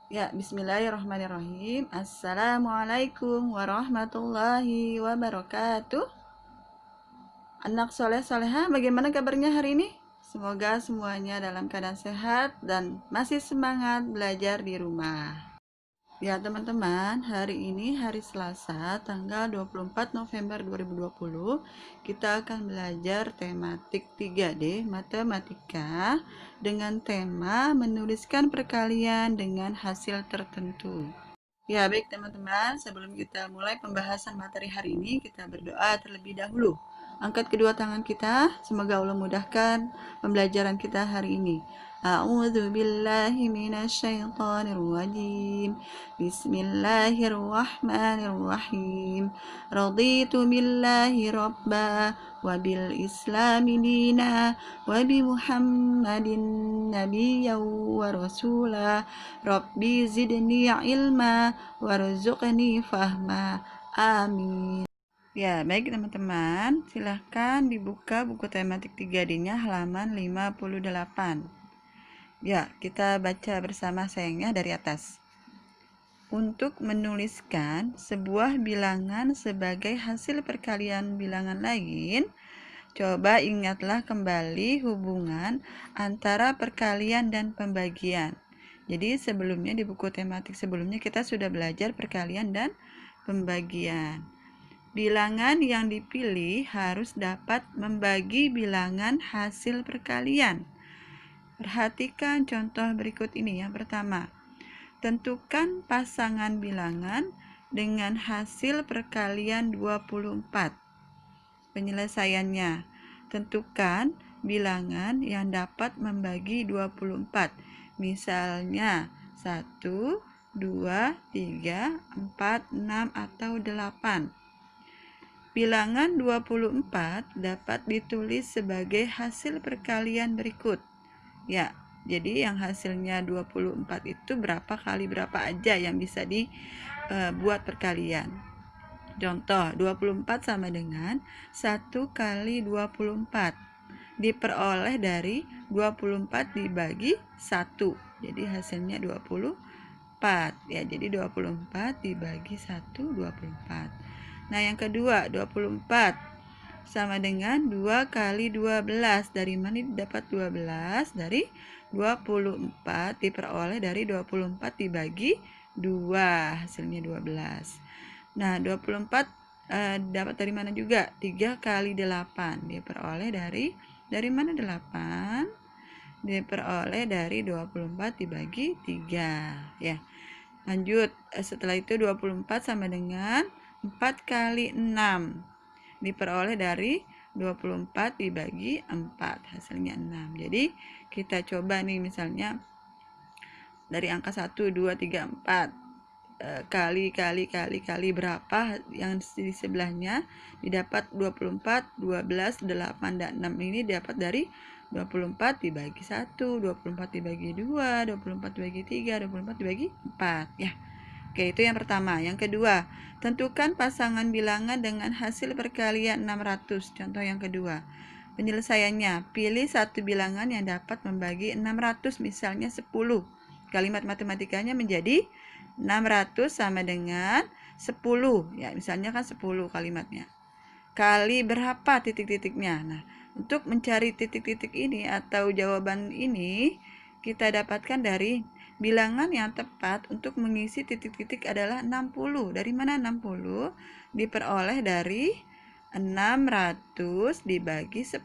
Ya, bismillahirrahmanirrahim. Assalamualaikum warahmatullahi wabarakatuh. Anak soleh soleha, bagaimana kabarnya hari ini? Semoga semuanya dalam keadaan sehat dan masih semangat belajar di rumah. Ya teman-teman, hari ini hari Selasa tanggal 24 November 2020 kita akan belajar tematik 3D Matematika dengan tema menuliskan perkalian dengan hasil tertentu. Ya baik teman-teman, sebelum kita mulai pembahasan materi hari ini, kita berdoa terlebih dahulu. Angkat kedua tangan kita, semoga Allah mudahkan pembelajaran kita hari ini. A'udzu billahi minasyaitonir rajim. Bismillahirrahmanirrahim. Raditu billahi rabba wa bil islami dina wa bi Muhammadin nabiyyan wa rasula. Rabbi zidni ilma warzuqni fahma. Amin. Ya, baik teman-teman, silahkan dibuka buku tematik 3D-nya halaman 58. Ya, kita baca bersama sayangnya dari atas. Untuk menuliskan sebuah bilangan sebagai hasil perkalian bilangan lain, coba ingatlah kembali hubungan antara perkalian dan pembagian. Jadi sebelumnya di buku tematik sebelumnya kita sudah belajar perkalian dan pembagian. Bilangan yang dipilih harus dapat membagi bilangan hasil perkalian. Perhatikan contoh berikut ini. Yang pertama, tentukan pasangan bilangan dengan hasil perkalian 24. Penyelesaiannya, tentukan bilangan yang dapat membagi 24. Misalnya 1, 2, 3, 4, 6, atau 8. Bilangan 24 dapat ditulis sebagai hasil perkalian berikut. Ya, jadi yang hasilnya 24 itu berapa kali berapa aja yang bisa dibuat perkalian. Contoh, 24 sama dengan 1 kali 24. Diperoleh dari 24 dibagi 1. Jadi hasilnya 24. Ya, jadi 24 dibagi 1, 24. Nah, yang kedua, 24 sama dengan 2 kali 12. Dari mana dapat 12? Dari 24 diperoleh dari 24 dibagi 2. Hasilnya 12. Nah, 24 dapat dari mana juga? 3 kali 8 diperoleh dari mana 8? Diperoleh dari 24 dibagi 3 ya. Lanjut, setelah itu 24 sama dengan 4 kali 6 diperoleh dari 24 dibagi 4, hasilnya 6. Jadi kita coba nih misalnya dari angka 1, 2, 3, 4 kali berapa yang di sebelahnya didapat 24, 12, 8, dan 6 ini dapat dari 24 dibagi 1, 24 dibagi 2, 24 dibagi 3, 24 dibagi 4 ya. Oke, itu yang pertama. Yang kedua, tentukan pasangan bilangan dengan hasil perkalian 600. Contoh yang kedua. Penyelesaiannya, pilih satu bilangan yang dapat membagi 600, misalnya 10. Kalimat matematikanya menjadi 600 sama dengan 10. Ya, misalnya kan 10 kalimatnya. Kali berapa titik-titiknya? Nah, untuk mencari titik-titik ini atau jawaban ini, kita dapatkan dari bilangan yang tepat untuk mengisi titik-titik adalah 60. Dari mana 60? Diperoleh dari 600 dibagi 10.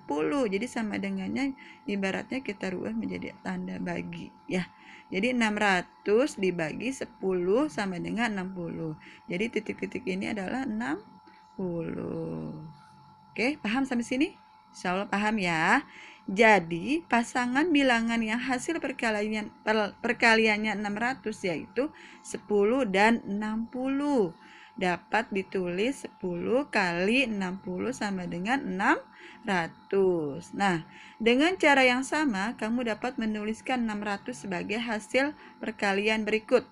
Jadi sama dengannya ibaratnya kita rubah menjadi tanda bagi ya. Jadi 600 dibagi 10 sama dengan 60. Jadi titik-titik ini adalah 60. Oke, paham sampai sini? Insya Allah paham ya. Jadi pasangan bilangan yang hasil perkaliannya 600 yaitu 10 dan 60. Dapat ditulis 10 kali 60 sama dengan 600. Nah, dengan cara yang sama kamu dapat menuliskan 600 sebagai hasil perkalian berikut.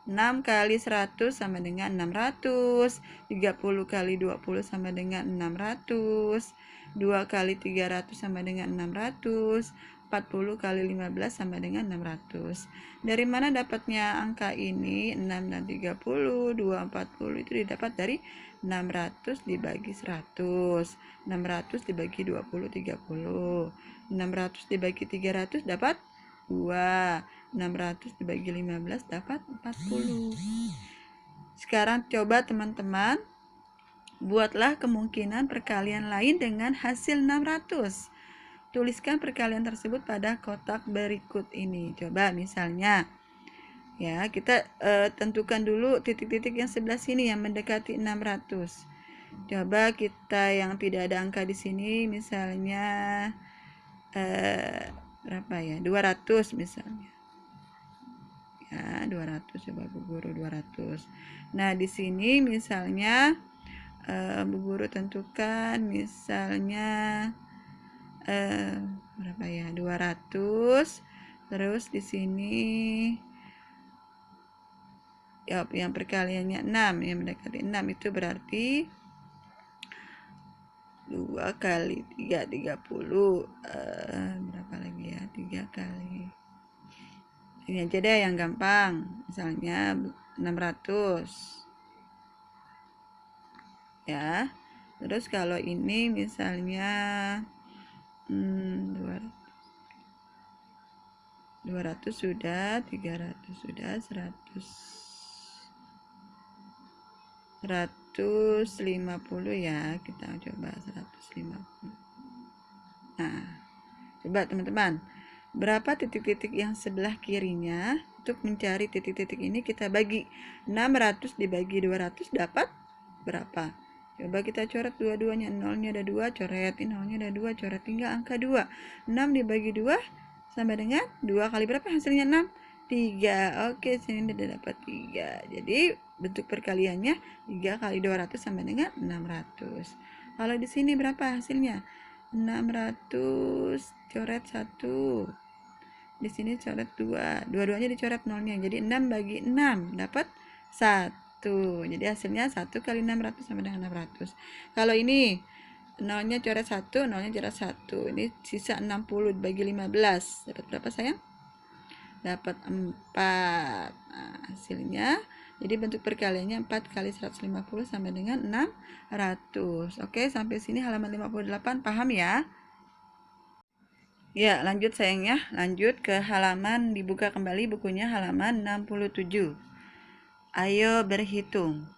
6 kali 100 sama dengan 600, 30 kali 20 sama dengan 600, 2 kali 300 sama dengan 600, 40 kali 15 sama dengan 600. Dari mana dapatnya angka ini? 6 dan 30, 2, 40 itu didapat dari 600 dibagi 100. 600 dibagi 20, 30. 600 dibagi 300 dapat 2. 600 dibagi 15 dapat 40. Sekarang coba teman-teman buatlah kemungkinan perkalian lain dengan hasil 600. Tuliskan perkalian tersebut pada kotak berikut ini. Coba misalnya, ya kita tentukan dulu titik-titik yang sebelah sini yang mendekati 600. Coba kita yang tidak ada angka di sini, misalnya berapa ya? 200 misalnya. Ya, 200, coba Bu Guru 200. Nah, di sini misalnya Bu Guru tentukan misalnya berapa ya? 200. Terus di sini ya yang perkaliannya 6, yang mendekati 6 itu berarti 2 kali 3, 30. Berapa lagi ya? 3 kali. Ini aja deh yang gampang. Misalnya 600. Ya. Terus kalau ini misalnya 200 sudah, 300 sudah, 150 ya, kita coba 150. Nah, coba teman-teman, berapa titik-titik yang sebelah kirinya? Untuk mencari titik-titik ini kita bagi 600 dibagi 200 dapat berapa? Coba kita coret dua-duanya. Nolnya ada 2, coret. Nolnya ada 2, coret. Tinggal angka 2. 6 dibagi 2 sama dengan 2 kali berapa hasilnya? 6. 3. Oke, sini udah dapat 3. Jadi bentuk perkaliannya 3 kali 200 sama dengan 600. Kalau di sini berapa hasilnya? 600 coret 1. Di sini coret 2. Dua-duanya dicoret nolnya. Jadi 6 bagi 6 dapat 1. Jadi hasilnya 1 kali 600 sama dengan 600. Kalau ini nolnya coret 1, nolnya coret 1. Ini sisa 60 bagi 15. Dapat berapa sayang? Dapat 4. Nah, hasilnya jadi bentuk perkaliannya 4 kali 150 sama dengan 600. Oke, sampai sini halaman 58 paham ya? Ya, lanjut sayangnya. Lanjut ke halaman, dibuka kembali bukunya halaman 67. Ayo berhitung.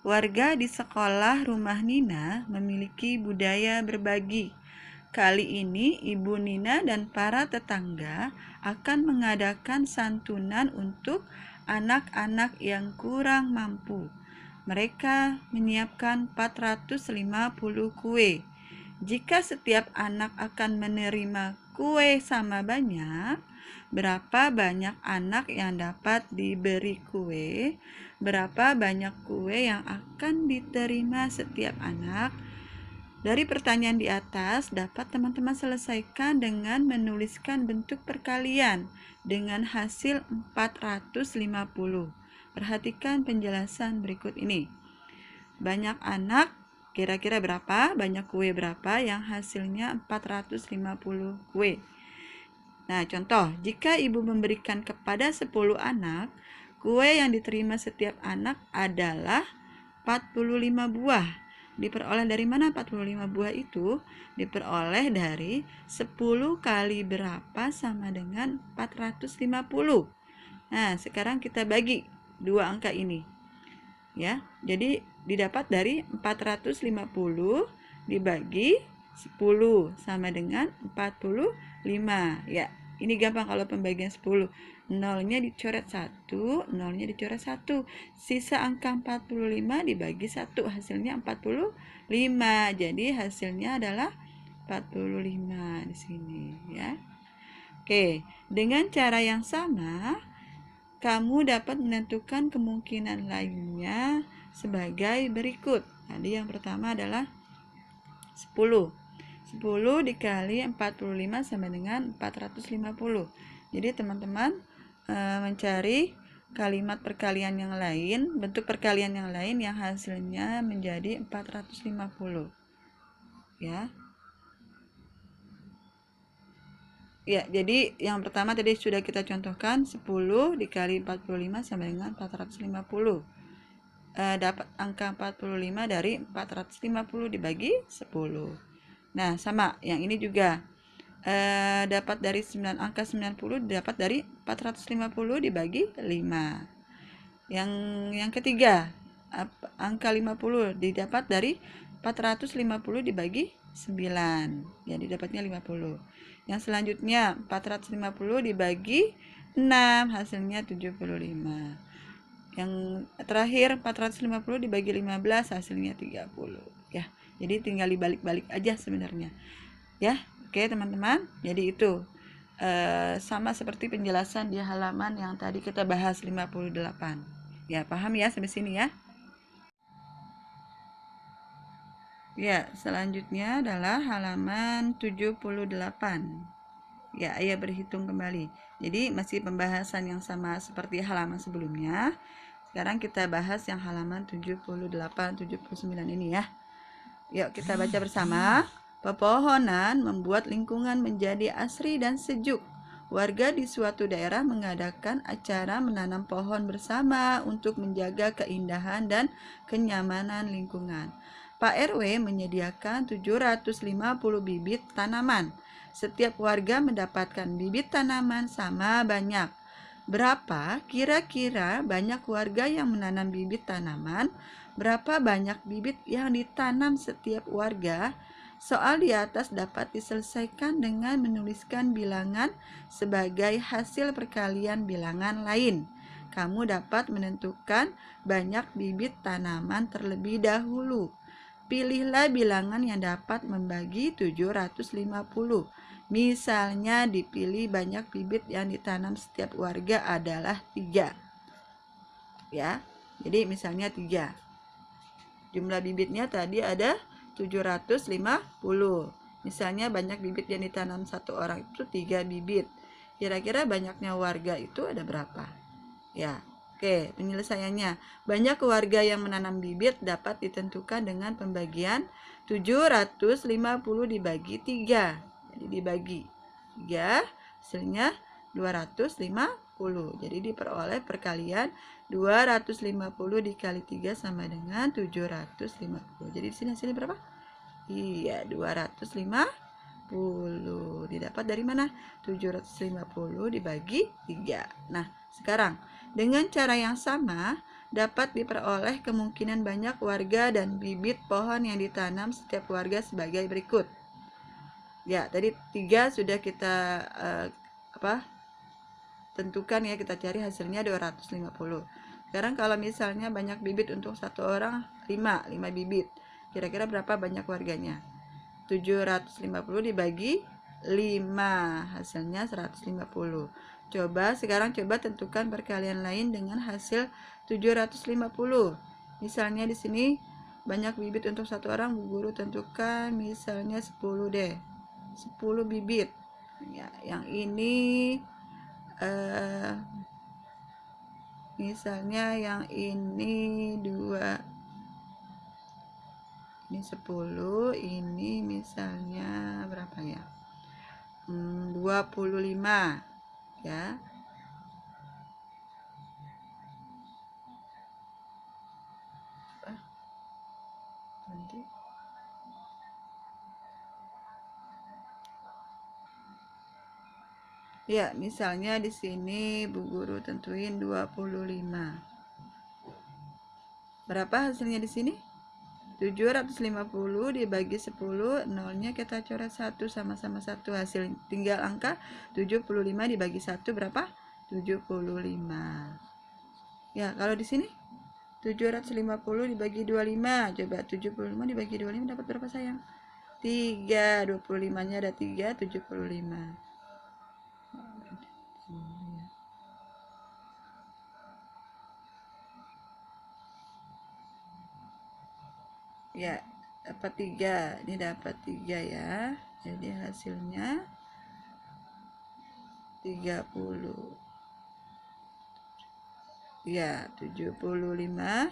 Warga di sekolah rumah Nina memiliki budaya berbagi. Kali ini Ibu Nina dan para tetangga akan mengadakan santunan untuk anak-anak yang kurang mampu. Mereka menyiapkan 450 kue. Jika setiap anak akan menerima kue sama banyak, berapa banyak anak yang dapat diberi kue? Berapa banyak kue yang akan diterima setiap anak? Dari pertanyaan di atas dapat teman-teman selesaikan dengan menuliskan bentuk perkalian dengan hasil 450. Perhatikan penjelasan berikut ini. Banyak anak kira-kira berapa? Banyak kue berapa yang hasilnya 450 kue? Nah, contoh, jika ibu memberikan kepada 10 anak, kue yang diterima setiap anak adalah 45 buah. Diperoleh dari mana 45 buah itu? Diperoleh dari 10 kali berapa sama dengan 450. Nah, sekarang kita bagi dua angka ini. Ya, jadi didapat dari 450 dibagi 10 sama dengan 45. Ya, ini gampang kalau pembagian 10. Nolnya dicoret 1, nolnya dicoret 1. Sisa angka 45 dibagi 1, hasilnya 45. Jadi hasilnya adalah 45 di sini ya. Oke, dengan cara yang sama kamu dapat menentukan kemungkinan lainnya sebagai berikut. Tadi yang pertama adalah 10. 10 dikali 45 sama dengan 450. Jadi teman-teman mencari kalimat perkalian yang lain, bentuk perkalian yang lain yang hasilnya menjadi 450. Ya. Ya, jadi yang pertama tadi sudah kita contohkan 10 dikali 45 sama dengan 450. Dapat angka 45 dari 450 dibagi 10. Nah, sama yang ini juga. Dapat dari 9 angka 90 dapat dari 450 dibagi 5. Yang ketiga, angka 50 didapat dari 450 dibagi 9. Jadi dapatnya 50. Yang selanjutnya 450 dibagi 6 hasilnya 75. Yang terakhir 450 dibagi 15 hasilnya 30 ya. Jadi tinggal dibalik-balik aja sebenarnya. Ya, oke teman-teman. Jadi itu sama seperti penjelasan di halaman yang tadi kita bahas 58. Ya, paham ya sampai sini ya? Ya, selanjutnya adalah halaman 78. Ya, ayo berhitung kembali. Jadi masih pembahasan yang sama seperti halaman sebelumnya. Sekarang kita bahas yang halaman 78, 79 ini ya. Yuk kita baca bersama. Pepohonan membuat lingkungan menjadi asri dan sejuk. Warga di suatu daerah mengadakan acara menanam pohon bersama untuk menjaga keindahan dan kenyamanan lingkungan. Pak RW menyediakan 750 bibit tanaman. Setiap warga mendapatkan bibit tanaman sama banyak. Berapa kira-kira banyak warga yang menanam bibit tanaman? Berapa banyak bibit yang ditanam setiap warga? Soal di atas dapat diselesaikan dengan menuliskan bilangan sebagai hasil perkalian bilangan lain. Kamu dapat menentukan banyak bibit tanaman terlebih dahulu. Pilihlah bilangan yang dapat membagi 750. Misalnya dipilih banyak bibit yang ditanam setiap warga adalah 3. Ya, jadi misalnya 3. Jumlah bibitnya tadi ada 750. Misalnya banyak bibit yang ditanam satu orang itu 3 bibit. Kira-kira banyaknya warga itu ada berapa? Ya, oke, penyelesaiannya. Banyak warga yang menanam bibit dapat ditentukan dengan pembagian 750 dibagi 3. Jadi dibagi 3, hasilnya 250. Jadi diperoleh perkalian 250 dikali 3 sama dengan 750. Jadi di sini hasilnya berapa? Iya, 250. Didapat dari mana? 750 dibagi 3. Nah, sekarang dengan cara yang sama dapat diperoleh kemungkinan banyak warga dan bibit pohon yang ditanam setiap warga sebagai berikut. Ya, tadi 3 sudah kita tentukan ya, kita cari hasilnya 250. Sekarang kalau misalnya banyak bibit untuk satu orang 5 bibit. Kira-kira berapa banyak warganya? 750 dibagi 5, hasilnya 150. Sekarang coba tentukan perkalian lain dengan hasil 750. Misalnya di sini banyak bibit untuk satu orang, Bu Guru tentukan misalnya 10 deh. 10 bibit. Ya, yang ini misalnya yang ini 2, ini 10, ini misalnya berapa ya? 25 ya. Nanti ya, misalnya di sini Bu Guru tentuin 25. Berapa hasilnya di sini? 750 dibagi 10, nolnya kita coret 1 sama-sama 1, hasil tinggal angka 75 dibagi 1 berapa? 75. Ya, kalau di sini 750 dibagi 25, coba 75 dibagi 25 dapat berapa sayang? 3, 25-nya ada 3, 75. Ya, dapat 3. Ini dapat 3 ya. Jadi hasilnya 30. Ya, 75.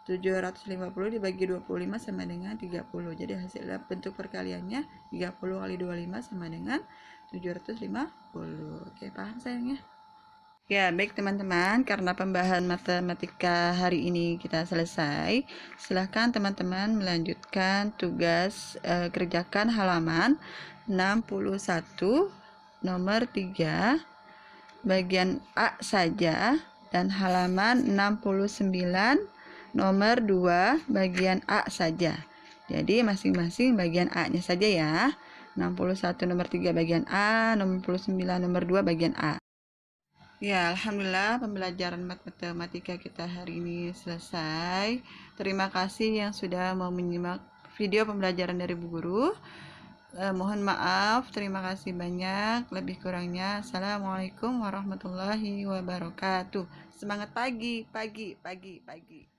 750 dibagi 25 sama dengan 30. Jadi hasilnya bentuk perkaliannya 30 kali 25 sama dengan 750. Oke, paham sayangnya? Ya, baik teman-teman, karena pembahasan matematika hari ini kita selesai, silahkan teman-teman melanjutkan tugas kerjakan halaman 61 nomor 3 bagian A saja, dan halaman 69 nomor 2 bagian A saja. Jadi masing-masing bagian A-nya saja ya. 61 nomor 3 bagian A, 69 nomor 2 bagian A. Ya, alhamdulillah pembelajaran matematika kita hari ini selesai. Terima kasih yang sudah mau menyimak video pembelajaran dari Bu Guru. Mohon maaf, terima kasih banyak. Lebih kurangnya, assalamualaikum warahmatullahi wabarakatuh. Semangat pagi, pagi, pagi, pagi.